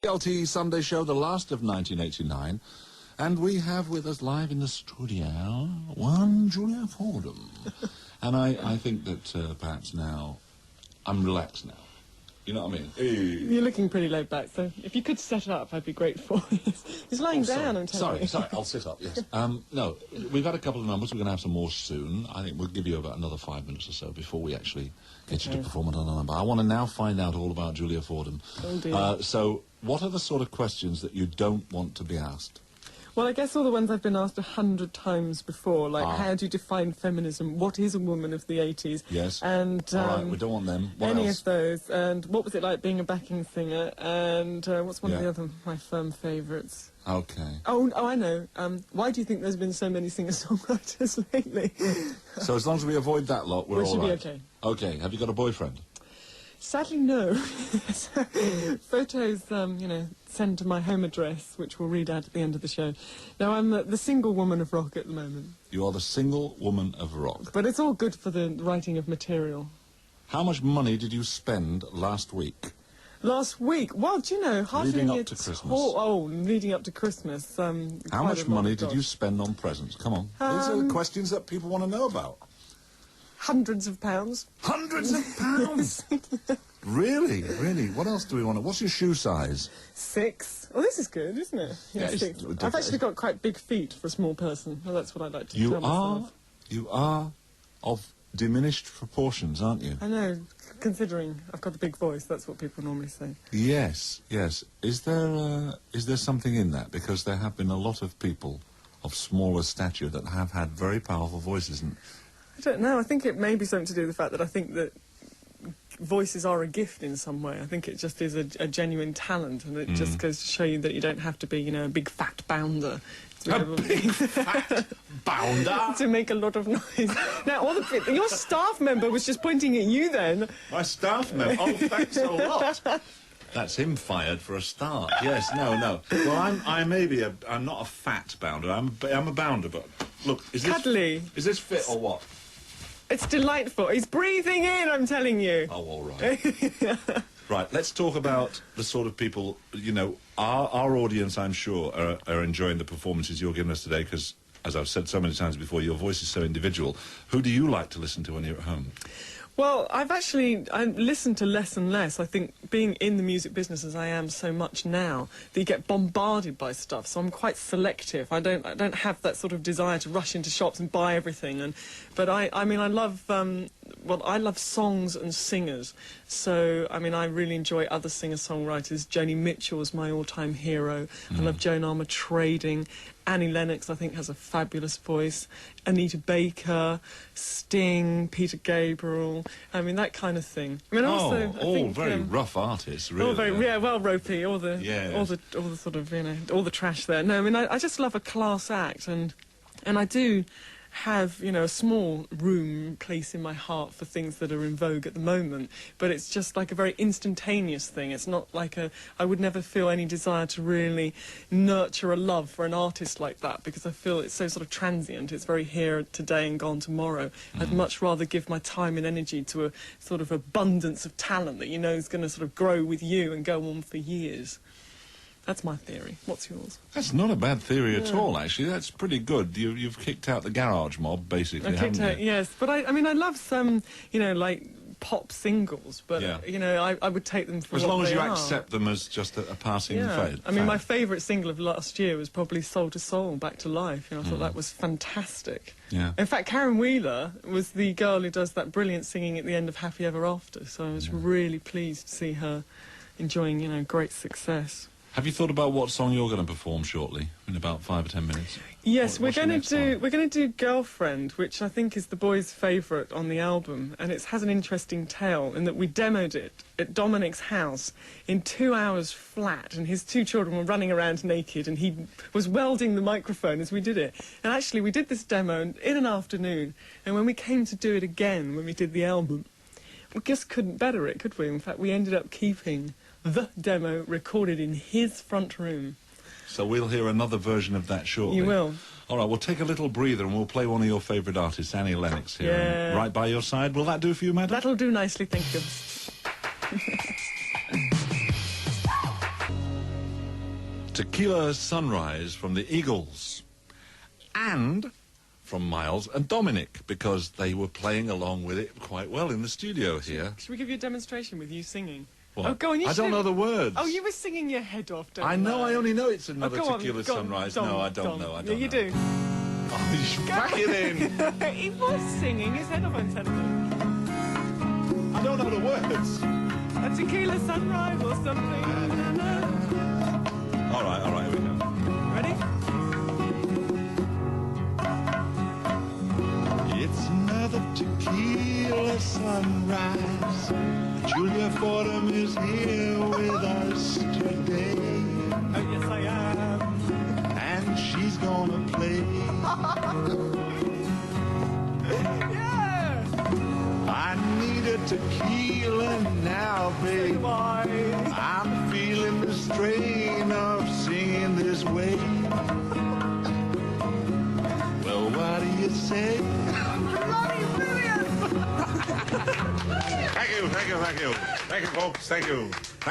DLT Sunday Show, the last of 1989, and we have with us live in the studio one Julia Fordham. And I think that perhaps now I'm relaxed now. You know what I mean? You're looking pretty laid back, so if you could set up, I'd be grateful. He's lying down, I'm telling you. Sorry, I'll sit up, yes. No, we've had a couple of numbers, we're going to have some more soon. I think we'll give you about another 5 minutes or so before we actually get you to perform another number. I want to now find out all about Julia Fordham. Oh dear. So, what are the sort of questions that you don't want to be asked? Well, I guess all the ones I've been asked 100 times before, like how do you define feminism? What is a woman of the 80s? Yes. And all right, we don't want them. What any else? of those. And what was it like being a backing singer? And what's one of the other my firm favourites? Okay. Oh, I know. Why do you think there's been so many singer-songwriters lately? So as long as we avoid that lot, we're all right. We should be okay. Okay. Have you got a boyfriend? Sadly, no. Photos, you know, sent to my home address, which we'll read out at the end of the show. Now, I'm the single woman of rock at the moment. You are the single woman of rock. But it's all good for the writing of material. How much money did you spend last week? Last week? Well, do you know, leading up to Christmas. Leading up to Christmas. How much money did you spend on presents? Come on. These are the questions that people want to know about. Hundreds of pounds. Hundreds of pounds? Really? Really? What else do we want to... What's your shoe size? 6. Well, this is good, isn't it? Yeah, yes, 6. I've actually got quite big feet for a small person. Well, that's what I like to tell myself. You are of diminished proportions, aren't you? I know. Considering I've got a big voice, that's what people normally say. Yes, yes. Is there something in that? Because there have been a lot of people of smaller stature that have had very powerful voices. And I don't know. I think it may be something to do with the fact that I think that voices are a gift in some way. I think it just is a genuine talent, and it just goes to show you that you don't have to be, you know, a big fat bounder. A big fat bounder? To make a lot of noise. Now, your staff member was just pointing at you then. My staff member? Oh, thanks a lot. That's him fired for a start. Yes, no. Well, I'm not a fat bounder. I'm a bounder, but look, is this fit or what? It's delightful. He's breathing in, I'm telling you. Oh, all right. Right, let's talk about the sort of people, you know, our audience, I'm sure, are enjoying the performances you're giving us today because, as I've said so many times before, your voice is so individual. Who do you like to listen to when you're at home? Well, I listen to less and less. I think being in the music business as I am so much now, that you get bombarded by stuff, so I'm quite selective. I don't have that sort of desire to rush into shops and buy everything. But I love songs and singers. So, I mean, I really enjoy other singer-songwriters. Joni Mitchell is my all-time hero. I love Joan Armatrading. Annie Lennox, I think, has a fabulous voice. Anita Baker, Sting, Peter Gabriel. I mean, that kind of thing. I mean, all very rough artists, really. All very, well, ropey. All the sort of, you know, all the trash there. No, I mean, I just love a class act, and I do have, you know, a small place in my heart for things that are in vogue at the moment, but it's just like a very instantaneous thing. It's not like I would never feel any desire to really nurture a love for an artist like that, because I feel it's so sort of transient. It's very here today and gone tomorrow. I'd much rather give my time and energy to a sort of abundance of talent that you know is going to sort of grow with you and go on for years. That's my theory. What's yours? That's not a bad theory at all, actually. That's pretty good. You've kicked out the garage mob, basically, haven't you? Yes, but I mean, I love some, you know, like pop singles, but, you know, I would take them for as what long as they you are. accept them as just a passing fad. I mean, my favourite single of last year was probably Soul to Soul, Back to Life. You know, I thought that was fantastic. Yeah. In fact, Karen Wheeler was the girl who does that brilliant singing at the end of Happy Ever After, so I was really pleased to see her enjoying, you know, great success. Have you thought about what song you're going to perform shortly, in about 5 or 10 minutes? Yes, we're going to do Girlfriend, which I think is the boys' favourite on the album, and it has an interesting tale in that we demoed it at Dominic's house in 2 hours flat, and his 2 children were running around naked, and he was welding the microphone as we did it. And actually, we did this demo in an afternoon, and when we came to do it again, when we did the album, we just couldn't better it, could we? In fact, we ended up keeping the demo recorded in his front room. So we'll hear another version of that shortly. You will. All right, we'll take a little breather and we'll play one of your favourite artists, Annie Lennox, here, and right by your side. Will that do for you, madam? That'll do nicely, thank you. Tequila Sunrise from the Eagles. And from Miles and Dominic, because they were playing along with it quite well in the studio here. Should we give you a demonstration with you singing? What? Oh, go on, I don't know the words. Oh, you were singing your head off, don't you? I know, I only know it's another go on, Tequila go on, Sunrise. Dom, No, I don't Dom. know, I Yeah, don't you know. do. Oh, you should back it in. He was singing his head off on television. I don't know the words. A tequila sunrise or something. All right, here we go. Ready? It's another tequila sunrise. Julia Fordham is here with us today. Oh, yes, I am. And she's gonna play. Yeah! I need a tequila now, babe. Why? I'm feeling the strain of singing this way. Well, what do you say? Bloody brilliant! Thank you, folks. Thank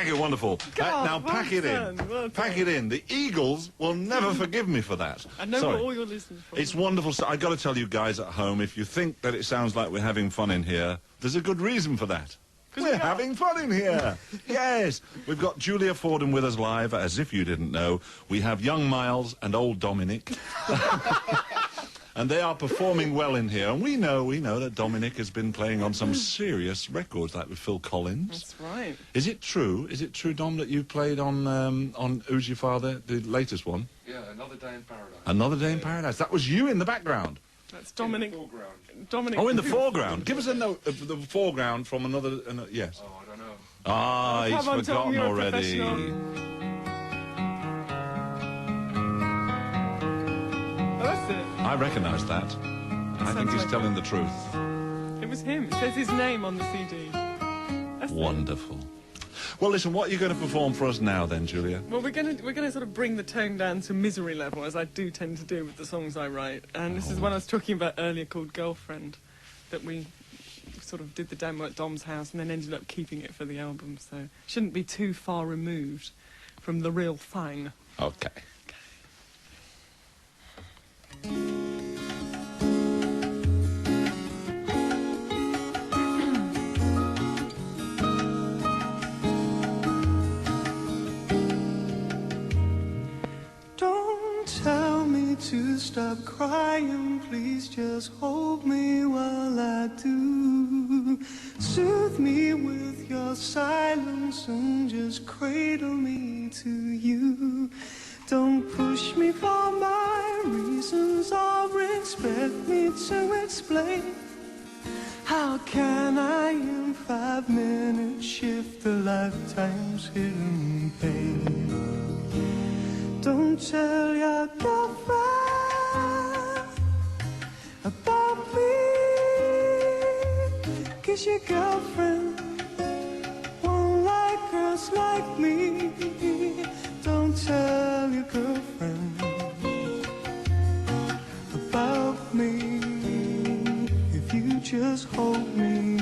you, wonderful. God, now well pack it done, in. well Pack done. it in. The Eagles will never forgive me for that. I know Sorry. what all your listeners for. It's wonderful. So I've got to tell you guys at home, if you think that it sounds like we're having fun in here, there's a good reason for that. We're having fun in here. Yes. We've got Julia Fordham with us live, as if you didn't know. We have young Miles and old Dominic. And they are performing well in here. And we know that Dominic has been playing on some serious records, like with Phil Collins. That's right. Is it true, Dom, that you played on Who's Your Father, the latest one? Yeah, Another Day in Paradise. Another Day in Paradise. That was you in the background. That's Dominic. In the foreground. Dominic. Oh, in the foreground. Give us a note of the foreground from another yes. Oh, I don't know. Ah, Come he's on, Tom, forgotten you're a already. professional. Oh, that's it. I recognise that. I think sounds he's like telling the truth. It was him. It says his name on the CD. That's it. Wonderful. Well, listen, what are you going to perform for us now, then, Julia? Well, we're gonna sort of bring the tone down to misery level, as I do tend to do with the songs I write. And this is one I was talking about earlier, called Girlfriend, that we sort of did the demo at Dom's house and then ended up keeping it for the album. So shouldn't be too far removed from the real thing. Okay. Don't tell me to stop crying, please just hold me while I do. Soothe me with your silence and just cradle me to you. Don't push me for my reasons or expect me to explain. How can I in 5 minutes shift a lifetime's hidden pain? Don't tell your girlfriend about me, 'cause your girlfriend won't like girls like me. Don't tell your girlfriend about me. If you just hold me,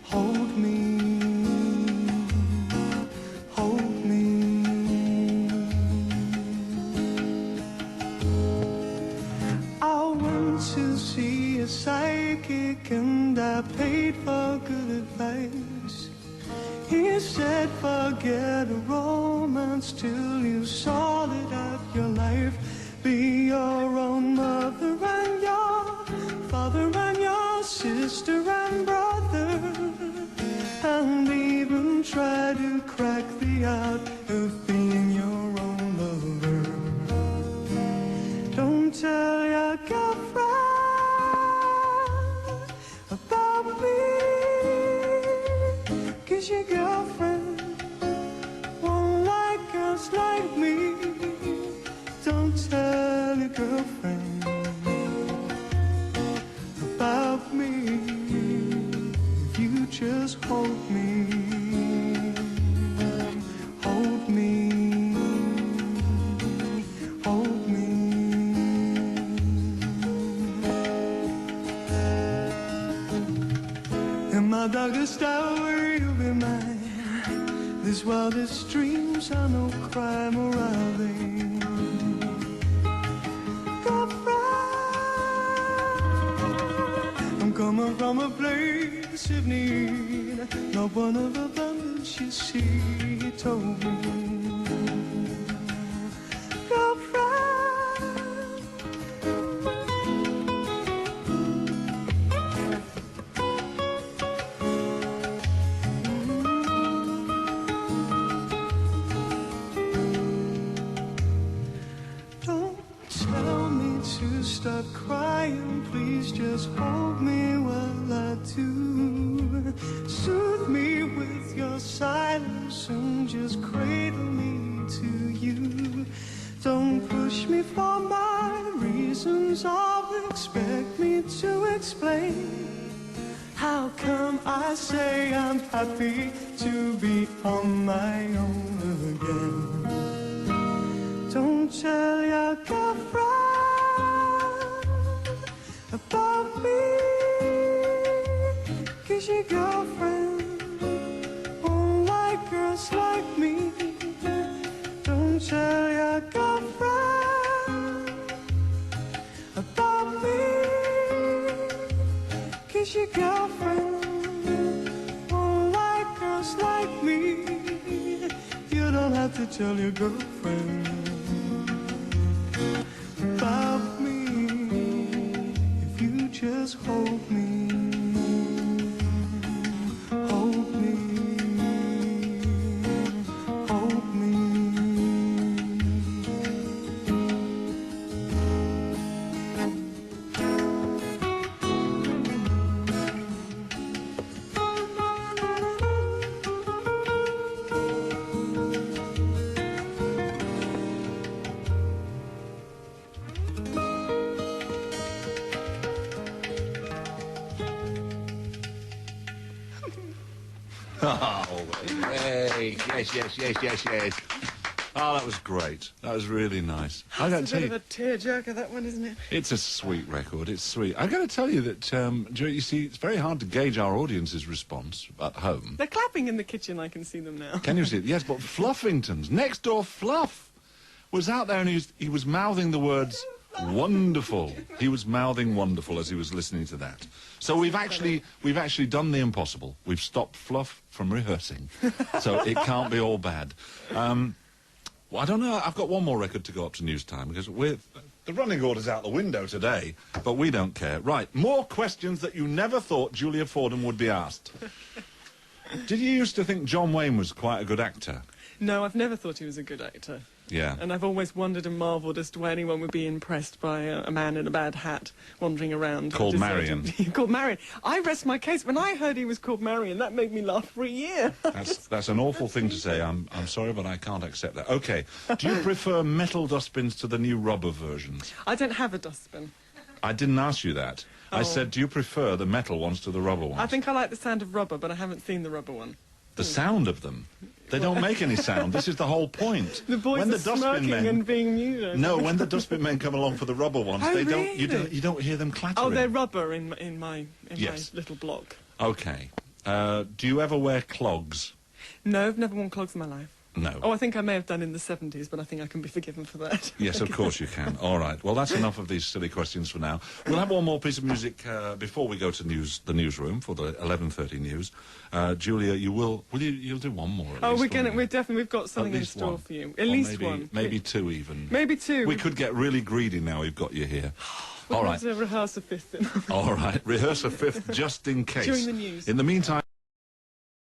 hold me, hold me. I went to see a psychic and I paid for good advice. He said forget a romance till you sorted out your life. Be your own mother and your father and your sister and brother, and even try to crack the art of being your own lover. Don't tell your girlfriend about me, 'cause your girlfriend won't like girls like me. Don't tell your girlfriend about me. If you just hold me, hold me, hold me. In my darkest hour you'll be mine. The These wildest dreams are no crime or raving. Girlfriend, I'm coming from a place of need, not one of abundance, you see, he told me. Stop crying, please just hold me while I do. Soothe me with your silence and just cradle me to you. Don't push me for my reasons or expect me to explain. How come I say I'm happy to be on my own again? Don't tell your girlfriend about me, 'cause your girlfriend won't like girls like me. Don't tell your girlfriend about me, 'cause your girlfriend won't like girls like me. You don't have to tell your girlfriend about me. Just hold me, hold me, hold me. Oh, yay. Yes. Oh, that was great. That was really nice. I got to tell you, it's a bit of a tearjerker, that one, isn't it? it's a sweet record. It's sweet. I got to tell you that, you see, it's very hard to gauge our audience's response at home. They're clapping in the kitchen, I can see them now. Can you see it? Yes, but Fluffington's next door Fluff was out there and he was mouthing the words wonderful. He was mouthing wonderful as he was listening to that. So we've actually done the impossible. We've stopped Fluff from rehearsing. So it can't be all bad. Well, I don't know. I've got one more record to go up to news time because the running order's out the window today, but we don't care. Right, more questions that you never thought Julia Fordham would be asked. Did you used to think John Wayne was quite a good actor? No, I've never thought he was a good actor. Yeah. And I've always wondered and marvelled as to why anyone would be impressed by a man in a bad hat wandering around. Called Marion. Called Marion. I rest my case. When I heard he was called Marion, that made me laugh for a year. That's an awful thing to say. I'm sorry, but I can't accept that. OK. Do you prefer metal dustbins to the new rubber versions? I don't have a dustbin. I didn't ask you that. Oh. I said, do you prefer the metal ones to the rubber ones? I think I like the sound of rubber, but I haven't seen the rubber one. The sound of them. They don't make any sound. This is the whole point. The boys when are smirking and being mute. No, when the dustbin men come along for the rubber ones, oh, they really? don't. You don't hear them clattering. Oh, they're rubber in my Yes. my little block. Okay. Do you ever wear clogs? No, I've never worn clogs in my life. No. Oh, I think I may have done in the 70s, but I think I can be forgiven for that. Yes, of course you can. All right. Well, that's enough of these silly questions for now. We'll have one more piece of music before we go to the newsroom for the 11:30 news. Julia, you'll do one more. At least, we've got something in store one. for you. Or At least maybe, one. Maybe two even. Maybe two. We could get really greedy now we've got you here. We'll All right. rehearse a fifth then. All right. Rehearse a fifth just in case. During the news. In the meantime.